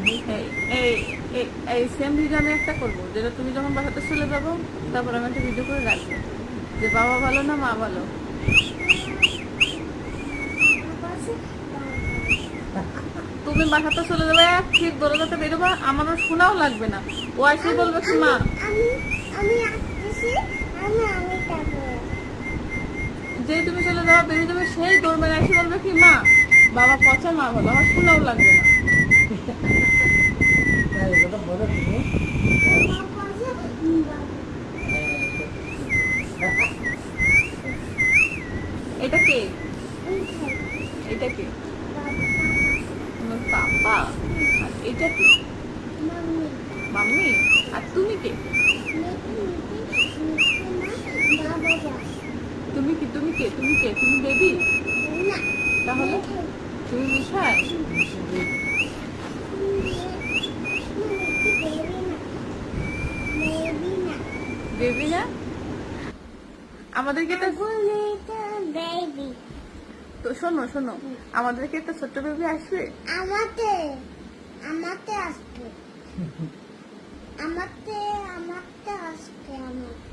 এই এই এই এই সেম ভিডিও আমি একটা করবো, যেটা তুমি যখন বাসাতে চলে যাবো তারপর আমি একটা ভিডিও করে রাখবো যে বাবা ভালো না মা ভালো। তুমি বাসাতে চলে যাবে, ঠিক দরজাতে বেরোবা, আমারও শোনাও লাগবে না, ও এসে বলবে কি মা যে তুমি চলে যাওয়া বেরিয়ে যাবে, সেই দৌড় মেরে এসে বলবে কি মা বাবা পচা মা ভালো, আমার শোনাও লাগবে না। এটা কে? এটা কে? তোমার পাপা। আর এটা কে? মাম্মি। আর তুমি কে? তুমি কি? তুমি কে? তুমি কে? তুমি বেবি? তাহলে তুমি মিঠাই? বেবি না? আমাদেরকে তো শোনো শোনো, আমাদেরকে একটা ছোট্ট বেবি আসবে। আমাতে আসবে, আমাতে আসবে, আমাতে